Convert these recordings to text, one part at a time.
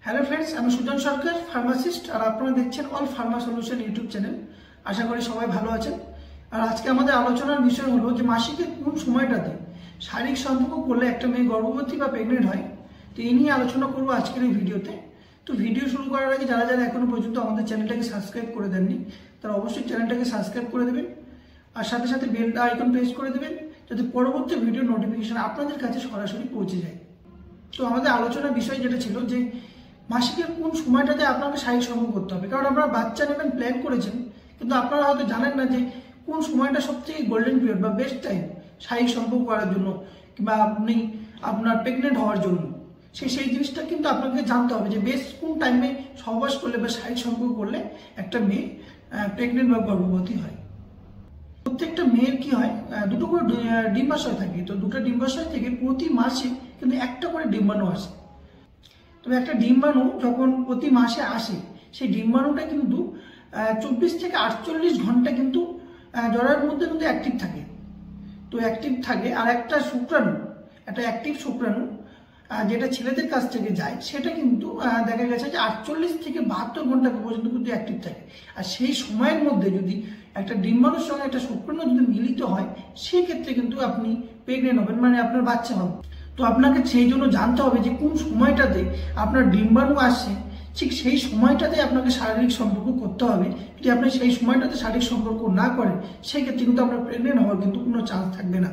Hello friends, আমি সুজন সরকার, pharmacist, আর আপনারা দেখছেন all pharma solution YouTube channel. আশা করি সবাই ভালো আছেন। আর আজকে আমাদের আলোচনার বিষয় হলো যে মাসিকের কোন সময়টাতে শারীরিক সম্পর্ক করলে একটা মেয়ে গর্ভবতী বা প্রেগনেন্ট হয়। তো এই নিয়ে আলোচনা করবো আজকের এই ভিডিওতে। তো ভিডিও শুরু করার আগে যারা যারা এখনো পর্যন্ত আমাদের চ্যানেলটাকে সাবস্ক্রাইব করে দেননি তারা অবশ্যই চ্যানেলটাকে সাবস্ক্রাইব করে দেবেন, আর সাথে সাথে বেল আইকন প্রেস করে দেবেন যাতে পরবর্তী ভিডিও নোটিফিকেশন আপনাদের কাছে সরাসরি পৌঁছে যায়। তো আমাদের আলোচনার বিষয় যেটা ছিল যে মাসিকের কোন সময়টাতে আপনাকে শারীরিক সম্পর্ক করতে হবে, কারণ আপনারা বাচ্চা নেবেন প্ল্যান করেছেন, কিন্তু আপনারা হয়তো জানেন না যে কোন সময়টা সবথেকে গোল্ডেন পিরিয়ড বা বেস্ট টাইম শারীরিক সম্পর্ক করার জন্য কিংবা আপনি আপনার প্রেগনেন্ট হওয়ার জন্য। সেই জিনিসটা কিন্তু আপনাকে জানতে হবে যে বেস্ট কোন টাইমে সহবাস করলে বা শারীরিক সম্পর্ক করলে একটা মেয়ে প্রেগনেন্ট বা গর্ভবতী হয়। প্রত্যেকটা মেয়ের কি হয়, দুটো করে ডিম্বাশয় থাকে। তো দুটো ডিম্বাশয় থেকে প্রতি মাসে কিন্তু একটা করে ডিম্বাণু আসে। তবে একটা ডিম্বাণু যখন প্রতি মাসে আসে, সেই ডিম্বাণুটা কিন্তু 24 থেকে 48 ঘন্টা কিন্তু জরায়ুর মধ্যে কিন্তু অ্যাক্টিভ থাকে। তো অ্যাক্টিভ থাকে। আর একটা শুক্রাণু, একটা অ্যাক্টিভ শুক্রাণু যেটা ছেলেদের কাছ থেকে যায়, সেটা কিন্তু দেখা গেছে যে 48 থেকে 72 ঘন্টা পর্যন্ত কিন্তু অ্যাক্টিভ থাকে। আর সেই সময়ের মধ্যে যদি একটা ডিম্বাণুর সঙ্গে একটা শুক্রাণু যদি মিলিত হয়, সেক্ষেত্রে কিন্তু আপনি প্রেগনেন্ট হবেন, মানে আপনার বাচ্চা হবে। তো আপনাকে সেই জন্য জানতে হবে যে কোন সময়টাতে আপনার ডিম্বাণু আসছে, ঠিক সেই সময়টাতে আপনাকে শারীরিক সম্পর্ক করতে হবে। যদি আপনি সেই সময়টাতে শারীরিক সম্পর্ক না করেন, সেক্ষেত্রে কিন্তু আপনার প্রেগনেন্ট হওয়ার কিন্তু কোনো চান্স থাকবে না।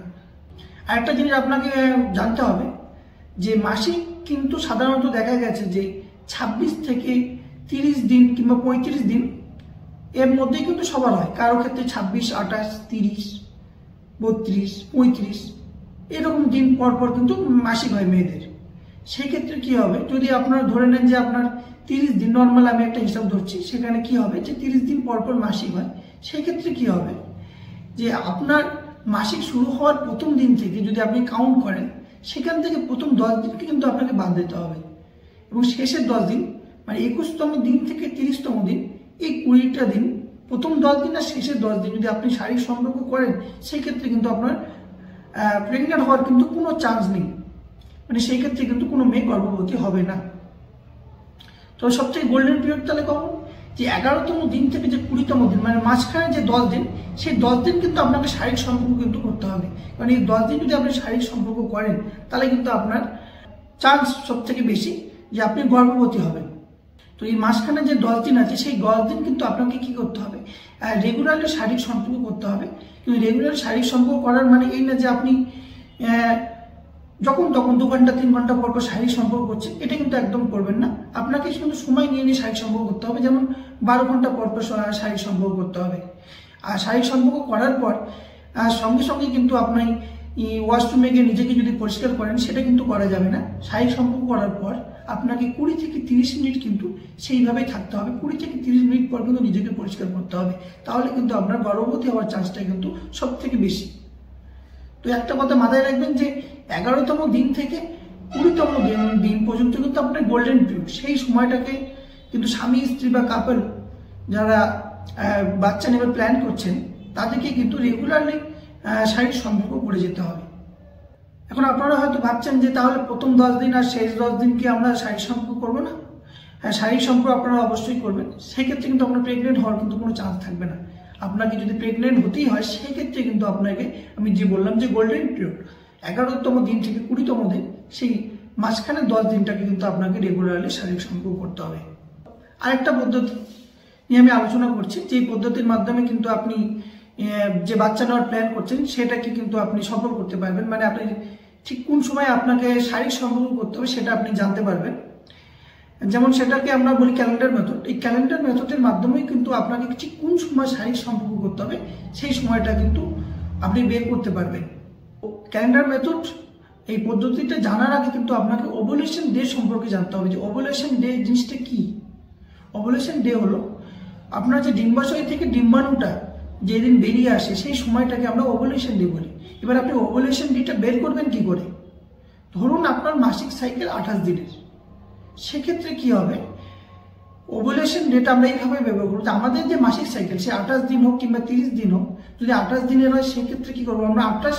আর একটা জিনিস আপনাকে জানতে হবে যে মাসিক কিন্তু সাধারণত দেখা গেছে যে 26 থেকে 30 দিন কিংবা 35 দিন এর মধ্যেই কিন্তু সবার হয়। কারো ক্ষেত্রে 26, 28, 30, 32, 35 এরকম দিন পর পর কিন্তু মাসিক হয় মেয়েদের। সেই ক্ষেত্রে কি হবে, যদি আপনারা ধরে নেন যে আপনার 30 দিন, নর্মাল আমি একটা হিসাব ধরছি, সেখানে কি হবে যে 30 দিন পর পর মাসিক হয়। সেই ক্ষেত্রে কি হবে যে আপনার মাসিক শুরু হওয়ার প্রথম দিন থেকে যদি আপনি কাউন্ট করেন, সেখান থেকে প্রথম 10 দিনকে কিন্তু আপনাকে বাদ দিতে হবে, এবং শেষের 10 দিন মানে 21তম দিন থেকে 30তম দিন, এই 20টা দিন, প্রথম 10 দিন আর শেষের 10 দিন যদি আপনি শারীরিক সম্পর্ক করেন, সেই ক্ষেত্রে কিন্তু আপনার প্রেগনেন্ট হওয়ার কিন্তু কোনো চান্স নেই, মানে সেই ক্ষেত্রে কিন্তু কোনো মেয়ে গর্ভবতী হবে না। তো সবথেকে গোল্ডেন পিরিয়ড তাহলে কখন, যে 11তম দিন থেকে যে 20তম দিন, মানে মাঝখানে যে 10 দিন, সেই 10 দিন কিন্তু আপনাকে শারীরিক সম্পর্ক কিন্তু করতে হবে। কারণ এই 10 দিন যদি আপনি শারীরিক সম্পর্ক করেন, তাহলে কিন্তু আপনার চান্স সব থেকে বেশি যে আপনি গর্ভবতী হবেন। তো এই মাঝখানে যে 10 দিন আছে, সেই 10 দিন কিন্তু আপনাকে কি করতে হবে, রেগুলারলি শারীরিক সম্পর্ক করতে হবে। কিন্তু রেগুলার শারীরিক সম্পর্ক করার মানে এই না যে আপনি যখন তখন 2 ঘন্টা 3 ঘন্টা পর পর শারীরিক সম্পর্ক করছেন, এটা কিন্তু একদম করবেন না। আপনাকে কিন্তু সময় নিয়ে নিয়ে শারীরিক সম্পর্ক করতে হবে। যেমন 12 ঘন্টা পর পর শারীরিক সম্পর্ক করতে হবে। আর শারীরিক সম্পর্ক করার পর সঙ্গে সঙ্গে কিন্তু আপনি ওয়াশরুমে গিয়ে নিজেকে যদি পরিষ্কার করেন, সেটা কিন্তু করা যাবে না। শারীরিক সম্পর্ক করার পর আপনাকে 20 থেকে 30 মিনিট কিন্তু সেইভাবেই থাকতে হবে। 20 থেকে 30 মিনিট পর কিন্তু নিজেকে পরিষ্কার করতে হবে। তাহলে কিন্তু আপনার গর্ভবতী হওয়ার চান্সটা কিন্তু সব থেকে বেশি। তো একটা কথা মাথায় রাখবেন যে 11তম দিন থেকে 20তম দিন পর্যন্ত কিন্তু আপনার গোল্ডেন পিরিয়ড। সেই সময়টাকে কিন্তু স্বামী স্ত্রী বা কাপল যারা বাচ্চা নেবার প্ল্যান করছেন, তাদেরকে কিন্তু রেগুলারলি শারীরিক সম্পর্ক করে যেতে হবে। এখন আপনারা হয়তো ভাবছেন যে তাহলে প্রথম 10 দিন আর শেষ 10 দিন কি আমরা শারীরিক সম্পর্ক করবো না? হ্যাঁ, শারীরিক সম্পর্ক আপনারা অবশ্যই করবেন। সেক্ষেত্রে কিন্তু আপনার প্রেগনেন্ট হওয়ার কিন্তু কোনো চান্স থাকবে না। আপনাকে যদি প্রেগনেন্ট হতেই হয়, সেক্ষেত্রে কিন্তু আপনাকে আমি যে বললাম যে গোল্ডেন পিরিয়ড 11তম দিন থেকে 20তম দিন, সেই মাঝখানে 10 দিনটাকে কিন্তু আপনাকে রেগুলারলি শারীরিক সম্পর্ক করতে হবে। আরেকটা পদ্ধতি নিয়ে আমি আলোচনা করছি, যে পদ্ধতির মাধ্যমে কিন্তু আপনি যে বাচ্চা নেওয়ার প্ল্যান করছেন, সেটাকে কিন্তু আপনি সফল করতে পারবেন। মানে আপনি ঠিক কোন সময় আপনাকে শারীরিক সম্পর্ক করতে হবে সেটা আপনি জানতে পারবেন। যেমন সেটাকে আমরা বলি ক্যালেন্ডার মেথড। এই ক্যালেন্ডার মেথডের মাধ্যমেই কিন্তু আপনাকে ঠিক কোন সময় শারীরিক সম্পর্ক করতে হবে, সেই সময়টা কিন্তু আপনি বের করতে পারবেন। ক্যালেন্ডার মেথড এই পদ্ধতিটা জানার আগে কিন্তু আপনাকে ওভুলেশন ডে সম্পর্কে জানতে হবে, যে ওভুলেশন ডে জিনিসটা কি। ওভুলেশন ডে হলো আপনার যে ডিম্বাশয় থেকে ডিম্বাণুটা যেদিন বেরিয়ে আসে, সেই সময়টাকে আমরা ওভুলেশন ডে বলি। এবার আপনি ওভুলেশন ডেটা বের করবেন কি করে? ধরুন আপনার মাসিক সাইকেল 28 দিনের, সেক্ষেত্রে কি হবে, ওভুলেশন ডেটা আমরা এইভাবে ব্যবহার করবো যে আমাদের যে মাসিক সাইকেল, সে 28 দিন হোক কিংবা 30 দিন হোক, যদি 28 দিনের হয় সেক্ষেত্রে কি করবো, আমরা 28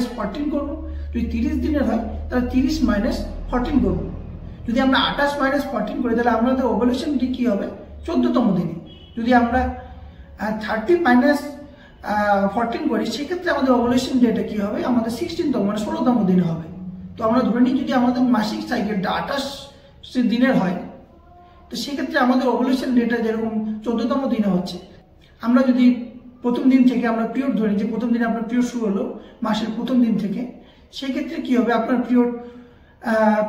- 14 করবো। যদি 30 দিনের হয় তাহলে 30 - 14 করবো। যদি আমরা 28 - 14 করি তাহলে আমাদের ওভুলেশন ডে কি হবে 14তম দিনে। যদি আমরা 30 - 14 করি সেক্ষেত্রে আমাদের ওভুলেশন ডেটা কি হবে আমাদের 16তম মানে 16তম দিনে হবে। তো আমরা ধরে নিই যদি আমাদের মাসিক সাইকেলটা 28 দিনের হয় তো সেক্ষেত্রে আমাদের ওভুলেশন ডেটা যেরকম 14তম দিনে হচ্ছে, আমরা যদি প্রথম দিন থেকে আমরা পিরিয়ড ধরি যে প্রথম দিনে আপনার পিরিয়ড শুরু হলো মাসের প্রথম দিন থেকে, সেক্ষেত্রে কি হবে আপনার পিরিয়ড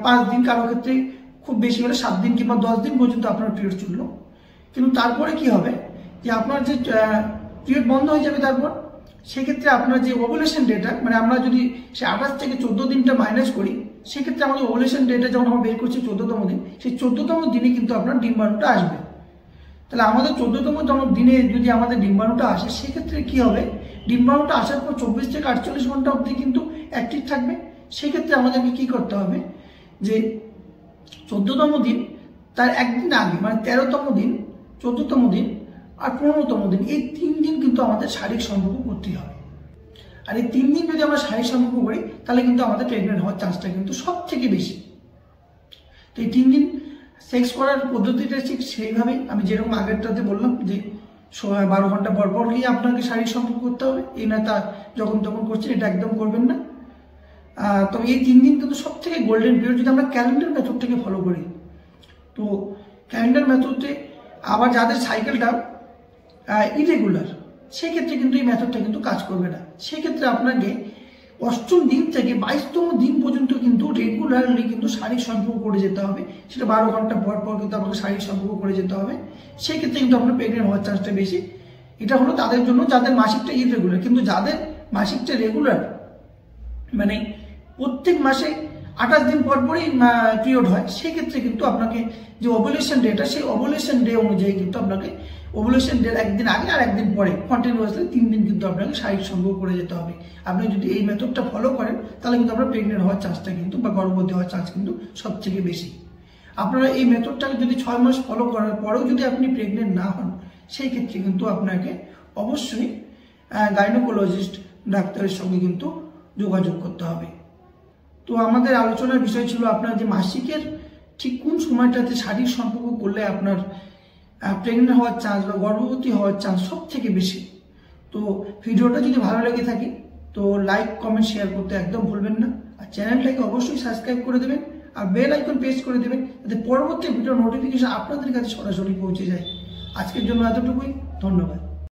5 দিন, কারো ক্ষেত্রে খুব বেশি হলে 7 দিন কিংবা 10 দিন পর্যন্ত আপনার পিরিয়ড চললো। কিন্তু তারপরে কি হবে যে আপনার যে পিরিয়ড বন্ধ হয়ে যাবে, তারপর সেক্ষেত্রে আপনার যে ওভুলেশন ডেটা মানে আমরা যদি সে 28 থেকে 14 দিনটা মাইনাস করি সেক্ষেত্রে আমাদের ওভুলেশন ডেটা যখন আমরা বের করছি 14তম দিন, সেই 14তম দিনে কিন্তু আপনার ডিম্বাণুটা আসবে। তাহলে আমাদের 14তম দিনে যদি আমাদের ডিম্বাণুটা আসে সেক্ষেত্রে কি হবে, ডিম্বাণুটা আসার পর 24 থেকে 48 ঘন্টা অবধি কিন্তু অ্যাক্টিভ থাকবে। সেক্ষেত্রে আমাদেরকে কি করতে হবে যে 14তম দিন তার একদিন আগে মানে 13তম দিন, 14তম দিন আর 15তম দিন, এই 3 দিন কিন্তু আমাদের শারীরিক সম্পর্ক করতেই হবে। আর এই 3 দিন যদি আমরা শারীরিক সম্পর্ক করি তাহলে কিন্তু আমাদের প্রেগনেন্ট হওয়ার চান্সটা কিন্তু সব থেকে বেশি। তো এই 3 দিন সেক্স করার পদ্ধতিটা ঠিক সেইভাবেই আমি যেরকম আগেরটাতে বললাম যে 12 ঘন্টা পর পর গিয়ে আপনাকে শারীরিক সম্পর্ক করতে হবে, এই না তা যখন তখন করছেন, এটা একদম করবেন না। তবে এই 3 দিন কিন্তু সব থেকে গোল্ডেন পিরিয়ড যদি আমরা ক্যালেন্ডার মেথডটাকে ফলো করি। তো ক্যালেন্ডার মেথডে আবার যাদের সাইকেলটা ইরেগুলার সেক্ষেত্রে কিন্তু এই মেথডটা কিন্তু কাজ করবে না। সেক্ষেত্রে আপনাকে 8ম দিন থেকে 22তম দিন পর্যন্ত কিন্তু রেগুলারলি কিন্তু শারীরিক সম্পর্ক করে যেতে হবে, সেটা 12 ঘন্টা পর পর কিন্তু আমাকে শারীরিক সম্পর্ক করে যেতে হবে। সেক্ষেত্রে কিন্তু আপনার প্রেগনেন্ট হওয়ার চান্সটা বেশি। এটা হলো তাদের জন্য যাদের মাসিকটা ইরেগুলার। কিন্তু যাদের মাসিকটা রেগুলার মানে প্রত্যেক মাসে 28 দিন পর পরই পিরিয়ড হয়, সেক্ষেত্রে কিন্তু আপনাকে যে ওভুলেশন ডেটা সেই ওভুলেশন ডে অনুযায়ী কিন্তু আপনাকে ওভুলেশন ডের একদিন আগে আর একদিন পরে কন্টিনিউয়াসলি 3 দিন কিন্তু আপনাকে শারীরিক সম্পর্ক করে যেতে হবে। আপনি যদি এই মেথডটা ফলো করেন তাহলে কিন্তু আপনার প্রেগনেন্ট হওয়ার চান্সটা কিন্তু বা গর্ভবতী হওয়ার চান্স কিন্তু সব থেকে বেশি। আপনারা এই মেথডটাকে যদি 6 মাস ফলো করার পরেও যদি আপনি প্রেগনেন্ট না হন সেই ক্ষেত্রে কিন্তু আপনাকে অবশ্যই গাইনোকোলজিস্ট ডাক্তারের সঙ্গে কিন্তু যোগাযোগ করতে হবে। তো আমাদের আলোচনার বিষয় ছিল আপনার যে মাসিকের ঠিক কোন সময়টাতে শারীরিক সম্পর্ক করলে আপনার প্রেগনেন্ট হওয়ার চান্স বা গর্ভবতী হওয়ার চান্স সব থেকে বেশি। তো ভিডিওটা যদি ভালো লেগে থাকে তো লাইক কমেন্ট শেয়ার করতে একদম ভুলবেন না, আর চ্যানেলটাকে অবশ্যই সাবস্ক্রাইব করে দেবেন আর বেল আইকন প্রেস করে দেবেন যাতে পরবর্তী ভিডিও নোটিফিকেশন আপনাদের কাছে সরাসরি পৌঁছে যায়। আজকের জন্য এতটুকুই, ধন্যবাদ।